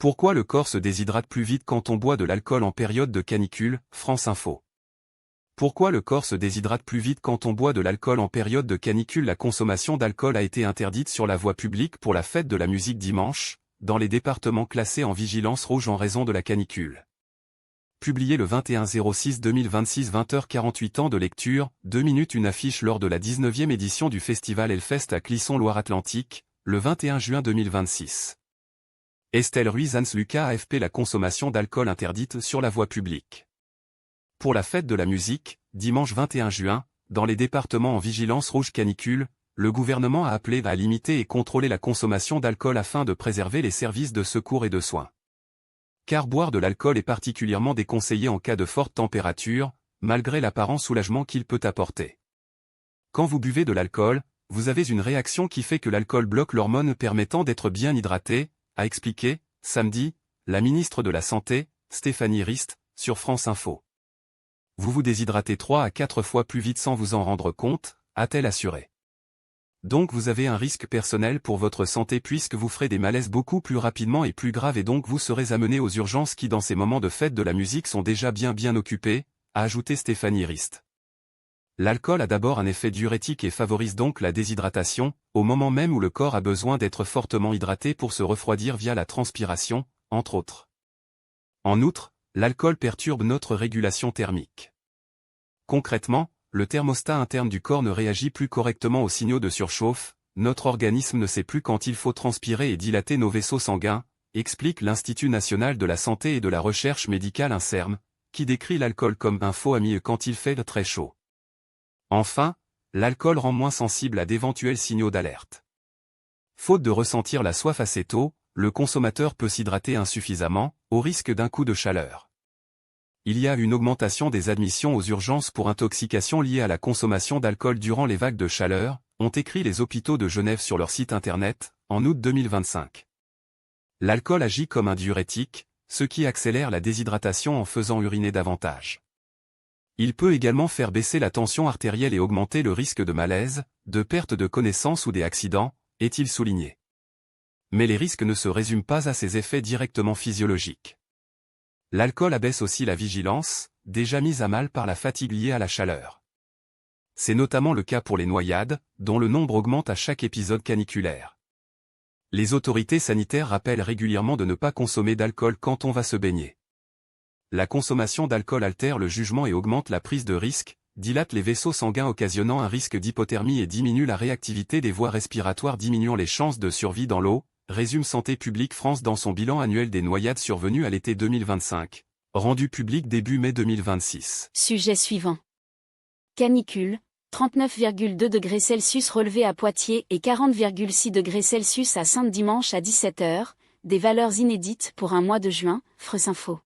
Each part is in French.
Pourquoi le corps se déshydrate plus vite quand on boit de l'alcool en période de canicule, France Info. Pourquoi le corps se déshydrate plus vite quand on boit de l'alcool en période de canicule? La consommation d'alcool a été interdite sur la voie publique pour la fête de la musique dimanche, dans les départements classés en vigilance rouge en raison de la canicule. Publié le 21-06-2026 20h48 ans de lecture, 2 minutes. Une affiche lors de la 19e édition du festival Hellfest à Clisson Loire-Atlantique, le 21 juin 2026. Estelle Ruiz Lucas AFP. La consommation d'alcool interdite sur la voie publique. Pour la fête de la musique, dimanche 21 juin, dans les départements en vigilance rouge canicule, le gouvernement a appelé à limiter et contrôler la consommation d'alcool afin de préserver les services de secours et de soins. Car boire de l'alcool est particulièrement déconseillé en cas de forte température, malgré l'apparent soulagement qu'il peut apporter. Quand vous buvez de l'alcool, vous avez une réaction qui fait que l'alcool bloque l'hormone permettant d'être bien hydraté, a expliqué, samedi, la ministre de la Santé, Stéphanie Rist, sur France Info. Vous vous déshydratez 3 à 4 fois plus vite sans vous en rendre compte, a-t-elle assuré. Donc vous avez un risque personnel pour votre santé puisque vous ferez des malaises beaucoup plus rapidement et plus graves et donc vous serez amené aux urgences qui dans ces moments de fête de la musique sont déjà bien occupés, a ajouté Stéphanie Rist. L'alcool a d'abord un effet diurétique et favorise donc la déshydratation, au moment même où le corps a besoin d'être fortement hydraté pour se refroidir via la transpiration, entre autres. En outre, l'alcool perturbe notre régulation thermique. Concrètement, le thermostat interne du corps ne réagit plus correctement aux signaux de surchauffe, notre organisme ne sait plus quand il faut transpirer et dilater nos vaisseaux sanguins, explique l'Institut national de la santé et de la recherche médicale INSERM, qui décrit l'alcool comme un faux ami quand il fait très chaud. Enfin, l'alcool rend moins sensible à d'éventuels signaux d'alerte. Faute de ressentir la soif assez tôt, le consommateur peut s'hydrater insuffisamment, au risque d'un coup de chaleur. Il y a une augmentation des admissions aux urgences pour intoxication liée à la consommation d'alcool durant les vagues de chaleur, ont écrit les hôpitaux de Genève sur leur site internet, en août 2025. L'alcool agit comme un diurétique, ce qui accélère la déshydratation en faisant uriner davantage. Il peut également faire baisser la tension artérielle et augmenter le risque de malaise, de perte de connaissance ou des accidents, est-il souligné. Mais les risques ne se résument pas à ces effets directement physiologiques. L'alcool abaisse aussi la vigilance, déjà mise à mal par la fatigue liée à la chaleur. C'est notamment le cas pour les noyades, dont le nombre augmente à chaque épisode caniculaire. Les autorités sanitaires rappellent régulièrement de ne pas consommer d'alcool quand on va se baigner. La consommation d'alcool altère le jugement et augmente la prise de risque, dilate les vaisseaux sanguins occasionnant un risque d'hypothermie et diminue la réactivité des voies respiratoires diminuant les chances de survie dans l'eau, résume Santé publique France dans son bilan annuel des noyades survenues à l'été 2025, rendu public début mai 2026. Sujet suivant. Canicule, 39,2 degrés Celsius relevé à Poitiers et 40,6 degrés Celsius à Saintes dimanche à 17h, des valeurs inédites pour un mois de juin, France Info.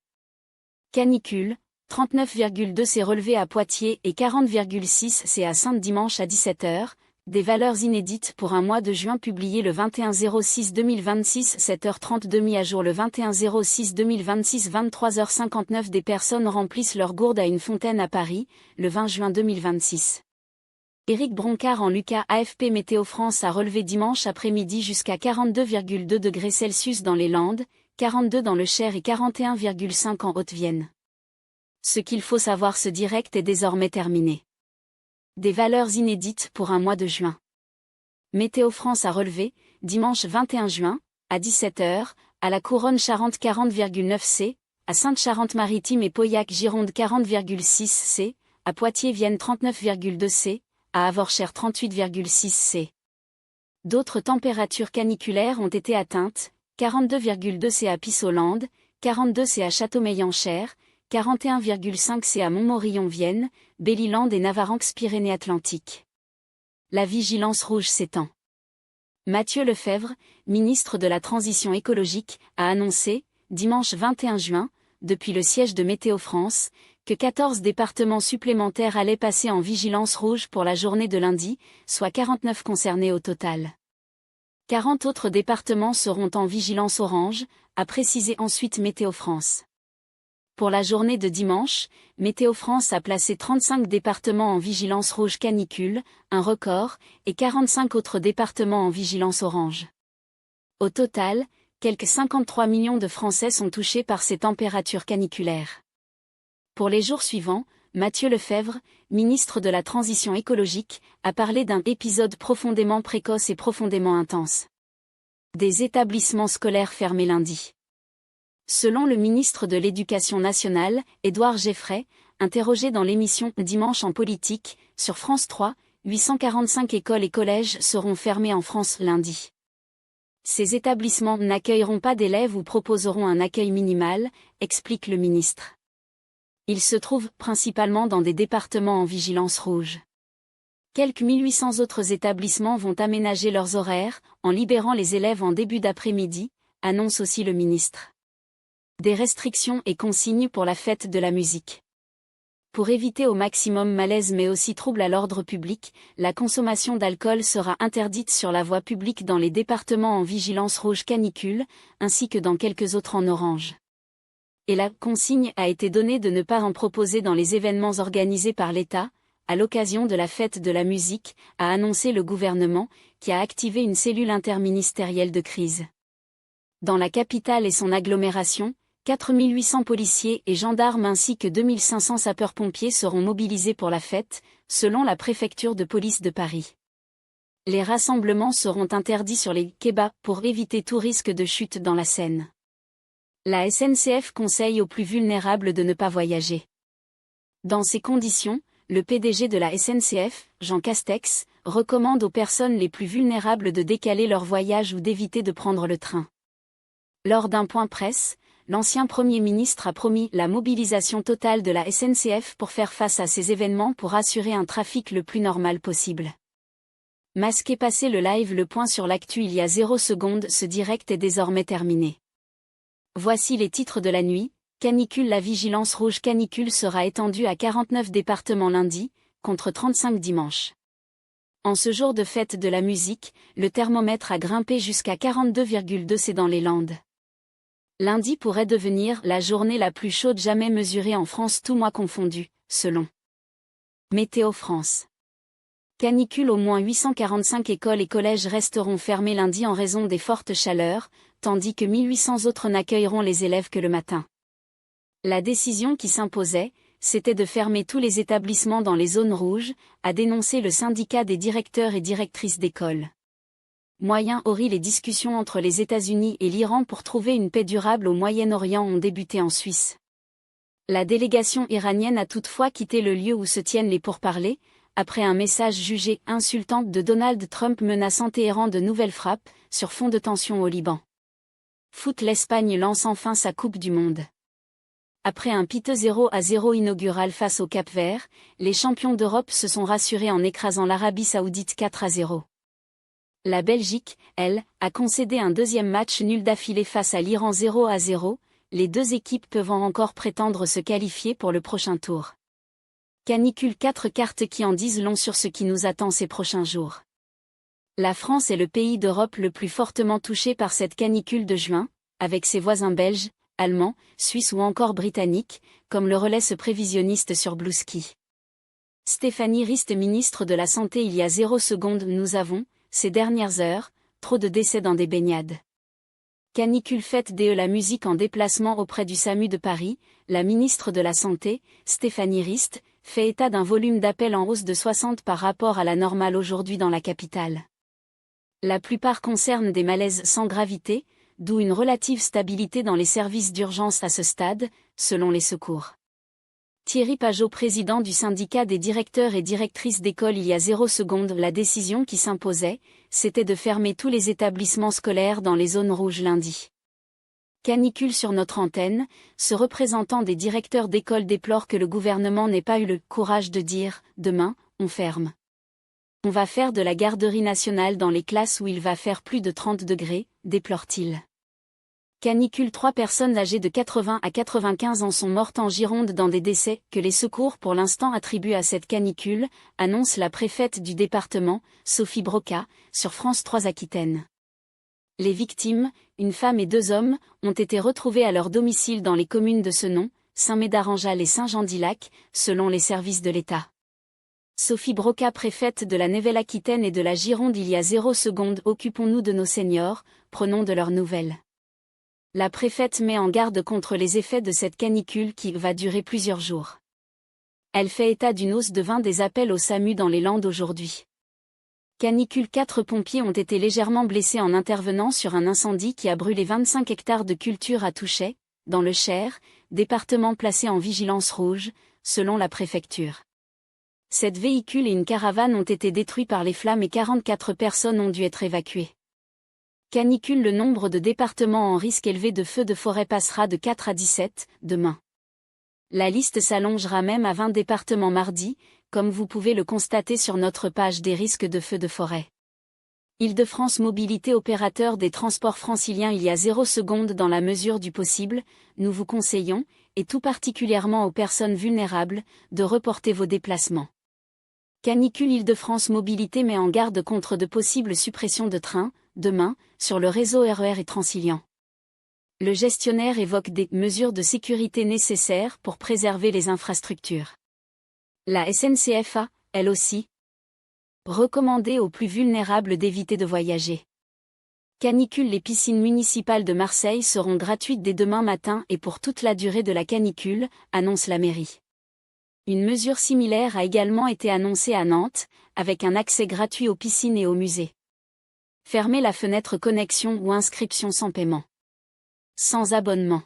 Canicule, 39,2 c'est relevé à Poitiers et 40,6 c'est à Saintes dimanche à 17h, des valeurs inédites pour un mois de juin publié le 21-06-2026 7h32 mis à jour le 21-06-2026 23h59 Des personnes remplissent leur gourde à une fontaine à Paris, le 20 juin 2026. Éric Broncard en Lucas AFP Météo France a relevé dimanche après-midi jusqu'à 42,2 degrés Celsius dans les Landes, 42 dans le Cher et 41,5 en Haute-Vienne. Ce qu'il faut savoir, ce direct est désormais terminé. Des valeurs inédites pour un mois de juin. Météo France a relevé, dimanche 21 juin, à 17h, à la Couronne Charente 40,9 C, à Sainte-Charente-Maritime et Pauillac Gironde 40,6 C, à Poitiers-Vienne 39,2 C, à Avorchère 38,6 C. D'autres températures caniculaires ont été atteintes, 42,2 C à Pissolande, 42 C à Châteaumeillan-Cher, 41,5 C à Montmorillon-Vienne, Belle-Îlande et Navaranx-Pyrénées-Atlantiques. La vigilance rouge s'étend. Mathieu Lefebvre, ministre de la Transition écologique, a annoncé, dimanche 21 juin, depuis le siège de Météo France, que 14 départements supplémentaires allaient passer en vigilance rouge pour la journée de lundi, soit 49 concernés au total. 40 autres départements seront en vigilance orange, a précisé ensuite Météo France. Pour la journée de dimanche, Météo France a placé 35 départements en vigilance rouge canicule, un record, et 45 autres départements en vigilance orange. Au total, Quelques 53 millions de Français sont touchés par ces températures caniculaires. Pour les jours suivants, Mathieu Lefèvre, ministre de la Transition écologique, a parlé d'un épisode profondément précoce et profondément intense. Des établissements scolaires fermés lundi. Selon le ministre de l'Éducation nationale, Édouard Geffray, interrogé dans l'émission Dimanche en politique, sur France 3, 845 écoles et collèges seront fermés en France lundi. Ces établissements n'accueilleront pas d'élèves ou proposeront un accueil minimal, explique le ministre. Ils se trouvent principalement dans des départements en vigilance rouge. Quelques 1800 autres établissements vont aménager leurs horaires, en libérant les élèves en début d'après-midi, annonce aussi le ministre. Des restrictions et consignes pour la fête de la musique. Pour éviter au maximum malaise mais aussi trouble à l'ordre public, la consommation d'alcool sera interdite sur la voie publique dans les départements en vigilance rouge canicule, ainsi que dans quelques autres en orange. Et la consigne a été donnée de ne pas en proposer dans les événements organisés par l'État, à l'occasion de la fête de la musique, a annoncé le gouvernement, qui a activé une cellule interministérielle de crise. Dans la capitale et son agglomération, 4800 policiers et gendarmes ainsi que 2500 sapeurs-pompiers seront mobilisés pour la fête, selon la préfecture de police de Paris. Les rassemblements seront interdits sur les quais pour éviter tout risque de chute dans la Seine. La SNCF conseille aux plus vulnérables de ne pas voyager. Dans ces conditions, le PDG de la SNCF, Jean Castex, recommande aux personnes les plus vulnérables de décaler leur voyage ou d'éviter de prendre le train. Lors d'un point presse, l'ancien Premier ministre a promis la mobilisation totale de la SNCF pour faire face à ces événements pour assurer un trafic le plus normal possible. Masqué passé le live, le point sur l'actu il y a 0 secondes, ce direct est désormais terminé. Voici les titres de la nuit. Canicule. La vigilance rouge canicule sera étendue à 49 départements lundi, contre 35 dimanche. En ce jour de fête de la musique, le thermomètre a grimpé jusqu'à 42,2 dans les Landes. Lundi pourrait devenir la journée la plus chaude jamais mesurée en France tous mois confondus, selon Météo France. Canicule. Au moins 845 écoles et collèges resteront fermés lundi en raison des fortes chaleurs, tandis que 1800 autres n'accueilleront les élèves que le matin. La décision qui s'imposait, c'était de fermer tous les établissements dans les zones rouges, a dénoncé le syndicat des directeurs et directrices d'école. Moyen-Orient. Les discussions entre les États-Unis et l'Iran pour trouver une paix durable au Moyen-Orient ont débuté en Suisse. La délégation iranienne a toutefois quitté le lieu où se tiennent les pourparlers, après un message jugé insultant de Donald Trump menaçant Téhéran de nouvelles frappes, sur fond de tension au Liban. Foot. L'Espagne lance enfin sa Coupe du Monde. Après un piteux 0-0 inaugural face au Cap-Vert, les champions d'Europe se sont rassurés en écrasant l'Arabie Saoudite 4-0. La Belgique, elle, a concédé un deuxième match nul d'affilée face à l'Iran 0-0, les deux équipes peuvent encore prétendre se qualifier pour le prochain tour. Canicule. 4 cartes qui en disent long sur ce qui nous attend ces prochains jours. La France est le pays d'Europe le plus fortement touché par cette canicule de juin, avec ses voisins belges, allemands, suisses ou encore britanniques, comme le relaie ce prévisionniste sur Bluesky. Stéphanie Rist, ministre de la Santé. Il y a 0 secondes, nous avons, ces dernières heures, trop de décès dans des baignades. Canicule. Fête de la musique en déplacement auprès du SAMU de Paris, la ministre de la Santé, Stéphanie Rist, fait état d'un volume d'appels en hausse de 60 par rapport à la normale aujourd'hui dans la capitale. La plupart concernent des malaises sans gravité, d'où une relative stabilité dans les services d'urgence à ce stade, selon les secours. Thierry Pajot, président du syndicat des directeurs et directrices d'école. Il y a 0 secondes, la décision qui s'imposait, c'était de fermer tous les établissements scolaires dans les zones rouges lundi. Canicule. Sur notre antenne, ce représentant des directeurs d'école déplore que le gouvernement n'ait pas eu le courage de dire « Demain, on ferme. On va faire de la garderie nationale dans les classes où il va faire plus de 30 degrés », déplore-t-il. Canicule. 3 personnes âgées de 80 à 95 ans sont mortes en Gironde dans des décès que les secours pour l'instant attribuent à cette canicule, annonce la préfète du département, Sophie Broca, sur France 3 Aquitaine. Les victimes, une femme et 2 hommes, ont été retrouvés à leur domicile dans les communes de Senon, Saint-Médard-en-Jalles et Saint-Jean-d'Illac, selon les services de l'État. Sophie Broca, préfète de la Nouvelle-Aquitaine et de la Gironde. Il y a 0 secondes, occupons-nous de nos seniors, prenons de leurs nouvelles. La préfète met en garde contre les effets de cette canicule qui va durer plusieurs jours. Elle fait état d'une hausse de 20 des appels au SAMU dans les Landes aujourd'hui. Canicule. 4 pompiers ont été légèrement blessés en intervenant sur un incendie qui a brûlé 25 hectares de culture à Touchet, dans le Cher, département placé en vigilance rouge, selon la préfecture. 7 véhicules et une caravane ont été détruits par les flammes et 44 personnes ont dû être évacuées. Canicule. Le nombre de départements en risque élevé de feux de forêt passera de 4 à 17, demain. La liste s'allongera même à 20 départements mardi, comme vous pouvez le constater sur notre page des risques de feux de forêt. Île-de-France Mobilité, opérateur des transports franciliens. Il y a 0 seconde, dans la mesure du possible, nous vous conseillons, et tout particulièrement aux personnes vulnérables, de reporter vos déplacements. Canicule. Île-de-France Mobilité met en garde contre de possibles suppressions de trains, demain, sur le réseau RER et Transilien. Le gestionnaire évoque des mesures de sécurité nécessaires pour préserver les infrastructures. La SNCF a, elle aussi, recommandé aux plus vulnérables d'éviter de voyager. Canicule. Les piscines municipales de Marseille seront gratuites dès demain matin et pour toute la durée de la canicule, annonce la mairie. Une mesure similaire a également été annoncée à Nantes, avec un accès gratuit aux piscines et aux musées. Fermez la fenêtre connexion ou inscription sans paiement. Sans abonnement.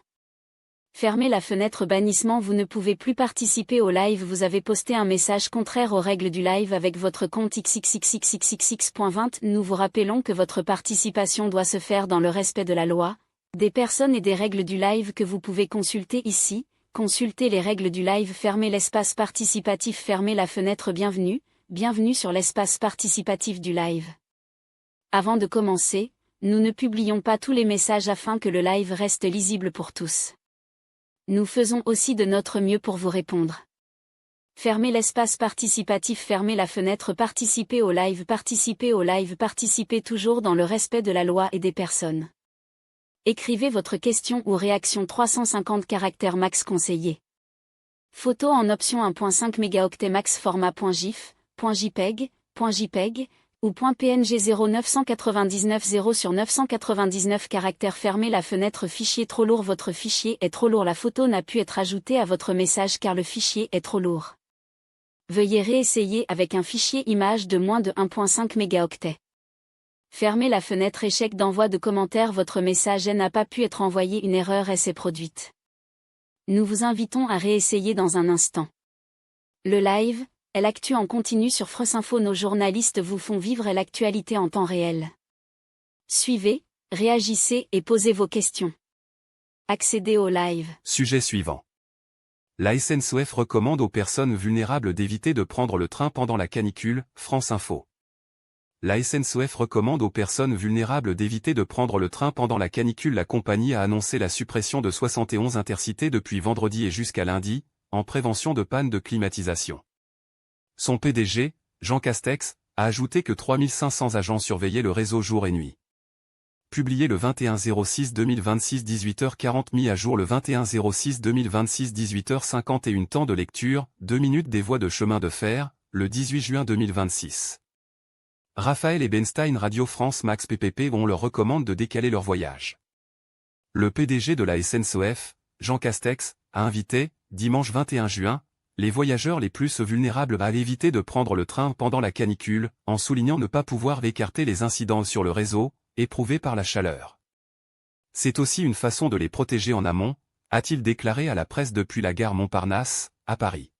Fermez la fenêtre bannissement. Vous ne pouvez plus participer au live. Vous avez posté un message contraire aux règles du live avec votre compte xxxxxxx.20. Nous vous rappelons que votre participation doit se faire dans le respect de la loi, des personnes et des règles du live que vous pouvez consulter ici. Consultez les règles du live. Fermez l'espace participatif. Fermez la fenêtre bienvenue. Bienvenue sur l'espace participatif du live. Avant de commencer, nous ne publions pas tous les messages afin que le live reste lisible pour tous. Nous faisons aussi de notre mieux pour vous répondre. Fermez l'espace participatif. Fermez la fenêtre participer au live. Participer au live. Participer toujours dans le respect de la loi et des personnes. Écrivez votre question ou réaction 350 caractères max conseillé. Photo en option 1.5 mégaoctets max format .gif, .jpeg, .jpeg ou .png 0999 0 sur 999 caractères. Fermez la fenêtre fichier trop lourd. Votre fichier est trop lourd. La photo n'a pu être ajoutée à votre message car le fichier est trop lourd. Veuillez réessayer avec un fichier image de moins de 1.5 mégaoctets. Fermez la fenêtre échec d'envoi de commentaires. Votre message n'a pas pu être envoyé. Une erreur s'est produite. Nous vous invitons à réessayer dans un instant. Le live est l'actu en continu sur France Info. Nos journalistes vous font vivre l'actualité en temps réel. Suivez, réagissez et posez vos questions. Accédez au live. Sujet suivant. La SNCF recommande aux personnes vulnérables d'éviter de prendre le train pendant la canicule, France Info. La SNCF recommande aux personnes vulnérables d'éviter de prendre le train pendant la canicule. La compagnie a annoncé la suppression de 71 intercités depuis vendredi et jusqu'à lundi, en prévention de panne de climatisation. Son PDG, Jean Castex, a ajouté que 3500 agents surveillaient le réseau jour et nuit. Publié le 21/06/2026 18h40, mis à jour le 21/06/2026 18h51. Temps de lecture, 2 minutes. Des voies de chemin de fer, le 18 juin 2026. Raphaël Ebenstein. Radio France Max PPP. On leur recommande de décaler leur voyage. Le PDG de la SNCF, Jean Castex, a invité, dimanche 21 juin, les voyageurs les plus vulnérables à éviter de prendre le train pendant la canicule, en soulignant ne pas pouvoir écarter les incidents sur le réseau, éprouvés par la chaleur. C'est aussi une façon de les protéger en amont, a-t-il déclaré à la presse depuis la gare Montparnasse, à Paris.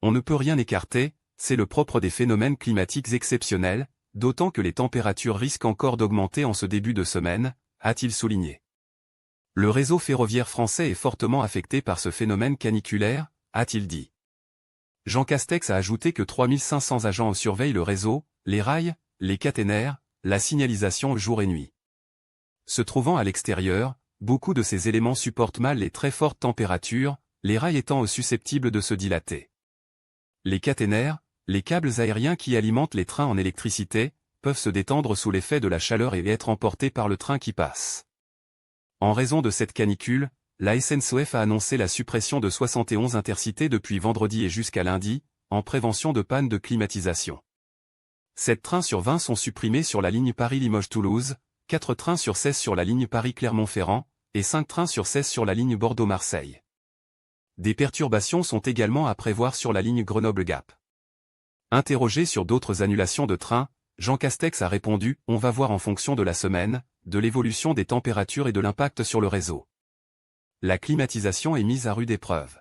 On ne peut rien écarter, c'est le propre des phénomènes climatiques exceptionnels, d'autant que les températures risquent encore d'augmenter en ce début de semaine, a-t-il souligné. Le réseau ferroviaire français est fortement affecté par ce phénomène caniculaire, a-t-il dit. Jean Castex a ajouté que 3500 agents surveillent le réseau, les rails, les caténaires, la signalisation jour et nuit. Se trouvant à l'extérieur, beaucoup de ces éléments supportent mal les très fortes températures, les rails étant susceptibles de se dilater. Les caténaires, les câbles aériens qui alimentent les trains en électricité, peuvent se détendre sous l'effet de la chaleur et être emportés par le train qui passe. En raison de cette canicule, la SNCF a annoncé la suppression de 71 intercités depuis vendredi et jusqu'à lundi, en prévention de panne de climatisation. 7 trains sur 20 sont supprimés sur la ligne Paris-Limoges-Toulouse, 4 trains sur 16 sur la ligne Paris-Clermont-Ferrand, et 5 trains sur 16 sur la ligne Bordeaux-Marseille. Des perturbations sont également à prévoir sur la ligne Grenoble-Gap. Interrogé sur d'autres annulations de trains, Jean Castex a répondu « On va voir en fonction de la semaine, de l'évolution des températures et de l'impact sur le réseau. La climatisation est mise à rude épreuve.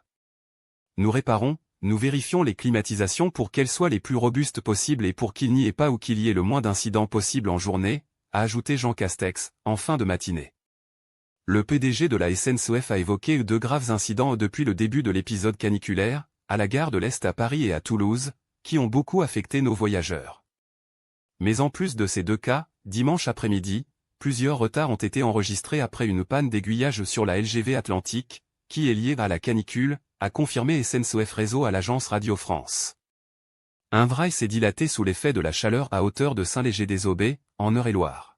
Nous réparons, nous vérifions les climatisations pour qu'elles soient les plus robustes possibles et pour qu'il n'y ait pas ou qu'il y ait le moins d'incidents possible en journée », a ajouté Jean Castex, en fin de matinée. Le PDG de la SNCF a évoqué de graves incidents depuis le début de l'épisode caniculaire, à la gare de l'Est à Paris et à Toulouse, qui ont beaucoup affecté nos voyageurs. Mais en plus de ces deux cas, dimanche après-midi, plusieurs retards ont été enregistrés après une panne d'aiguillage sur la LGV Atlantique, qui est liée à la canicule, a confirmé SNCF Réseau à l'agence Radio France. Un vrail s'est dilaté sous l'effet de la chaleur à hauteur de Saint-Léger-des-Aubais, en Eure-et-Loir.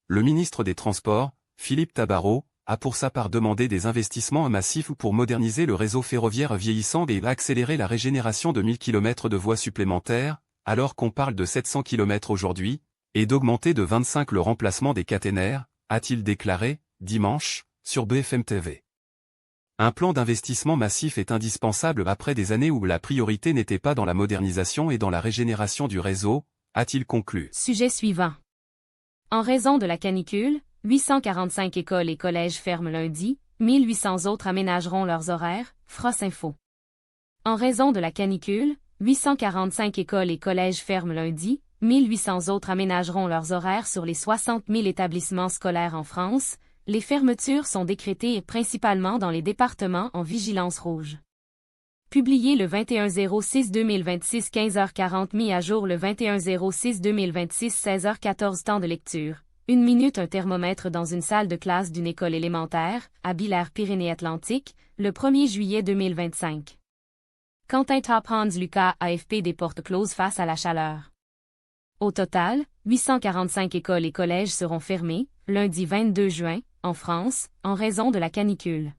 Le ministre des Transports, Philippe Tabarot, a pour sa part demandé des investissements massifs pour moderniser le réseau ferroviaire vieillissant et accélérer la régénération de 1000 km de voies supplémentaires, alors qu'on parle de 700 km aujourd'hui, et d'augmenter de 25 le remplacement des caténaires, a-t-il déclaré, dimanche, sur BFM TV. Un plan d'investissement massif est indispensable après des années où la priorité n'était pas dans la modernisation et dans la régénération du réseau, a-t-il conclu. Sujet suivant. En raison de la canicule, 845 écoles et collèges ferment lundi, 1800 autres aménageront leurs horaires, France Info. En raison de la canicule, 845 écoles et collèges ferment lundi, 1800 autres aménageront leurs horaires sur les 60 000 établissements scolaires en France. Les fermetures sont décrétées principalement dans les départements en vigilance rouge. Publié le 21-06-2026 15h40 mis à jour le 21-06-2026 16h14 temps de lecture. 1 minute un thermomètre dans une salle de classe d'une école élémentaire, à Billère-Pyrénées-Atlantiques, le 1er juillet 2025. Quentin Top-Hans Lucas AFP des portes closes face à la chaleur. Au total, 845 écoles et collèges seront fermés, lundi 22 juin, en France, en raison de la canicule.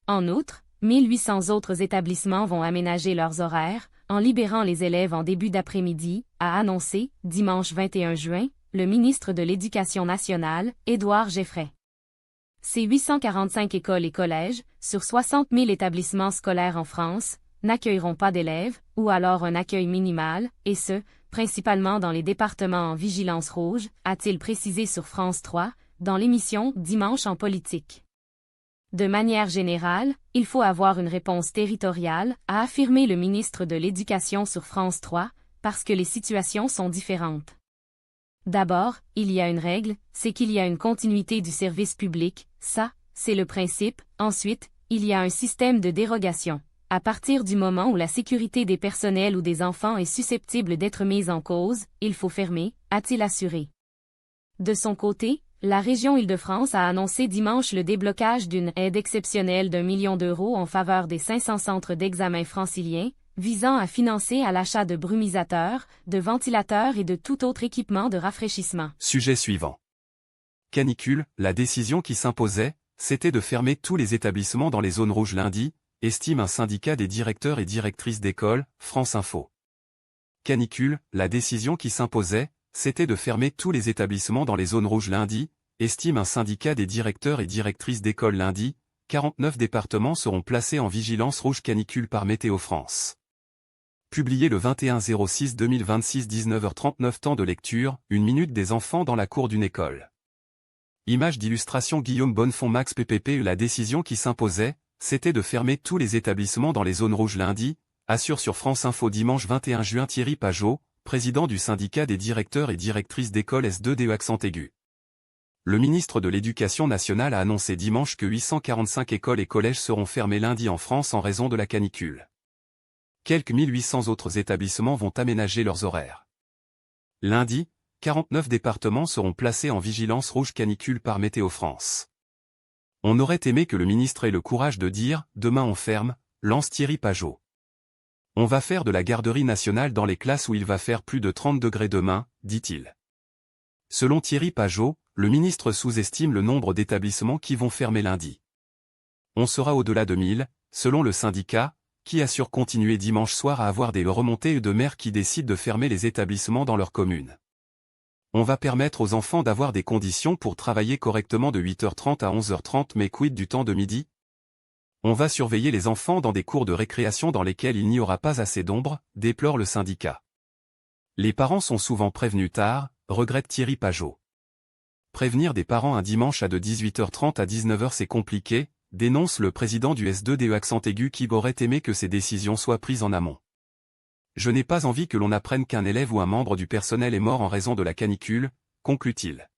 En outre, 1800 autres établissements vont aménager leurs horaires, en libérant les élèves en début d'après-midi, a annoncé, dimanche 21 juin, le ministre de l'Éducation nationale, Édouard Geffray. Ces 845 écoles et collèges, sur 60 000 établissements scolaires en France, n'accueilleront pas d'élèves, ou alors un accueil minimal, et ce, principalement dans les départements en vigilance rouge, a-t-il précisé sur France 3, dans l'émission « Dimanche en politique ». De manière générale, il faut avoir une réponse territoriale, a affirmé le ministre de l'Éducation sur France 3, parce que les situations sont différentes. D'abord, il y a une règle, c'est qu'il y a une continuité du service public, ça, c'est le principe. Ensuite, il y a un système de dérogation. À partir du moment où la sécurité des personnels ou des enfants est susceptible d'être mise en cause, il faut fermer, a-t-il assuré. De son côté, la région Île-de-France a annoncé dimanche le déblocage d'une aide exceptionnelle d'1 million d'euros en faveur des 500 centres d'examen franciliens, visant à financer à l'achat de brumisateurs, de ventilateurs et de tout autre équipement de rafraîchissement. Sujet suivant. Canicule, la décision qui s'imposait, c'était de fermer tous les établissements dans les zones rouges lundi, estime un syndicat des directeurs et directrices d'école, France Info. Canicule, la décision qui s'imposait, c'était de fermer tous les établissements dans les zones rouges lundi, estime un syndicat des directeurs et directrices d'école lundi. 49 départements seront placés en vigilance rouge canicule par Météo France. Publié le 21-06-2026 19h39 temps de lecture, 1 minute des enfants dans la cour d'une école. Image d'illustration Guillaume Bonnefond Max PPP. La décision qui s'imposait, c'était de fermer tous les établissements dans les zones rouges lundi, assure sur France Info dimanche 21 juin Thierry Pajot, président du syndicat des directeurs et directrices d'école S2DE accent aigu. Le ministre de l'Éducation nationale a annoncé dimanche que 845 écoles et collèges seront fermés lundi en France en raison de la canicule. Quelques 1800 autres établissements vont aménager leurs horaires. Lundi, 49 départements seront placés en vigilance rouge canicule par Météo France. On aurait aimé que le ministre ait le courage de dire « Demain on ferme », lance Thierry Pajot. On va faire de la garderie nationale dans les classes où il va faire plus de 30 degrés demain, dit-il. Selon Thierry Pajot, le ministre sous-estime le nombre d'établissements qui vont fermer lundi. On sera au-delà de 1000, selon le syndicat, qui assure continuer dimanche soir à avoir des remontées de maires qui décident de fermer les établissements dans leur commune. On va permettre aux enfants d'avoir des conditions pour travailler correctement de 8h30 à 11h30, mais quid du temps de midi? On va surveiller les enfants dans des cours de récréation dans lesquels il n'y aura pas assez d'ombre, déplore le syndicat. Les parents sont souvent prévenus tard, regrette Thierry Pajot. Prévenir des parents un dimanche de 18h30 à 19h c'est compliqué, dénonce le président du S2DE accent aigu qui aurait aimé que ces décisions soient prises en amont. Je n'ai pas envie que l'on apprenne qu'un élève ou un membre du personnel est mort en raison de la canicule, conclut-il.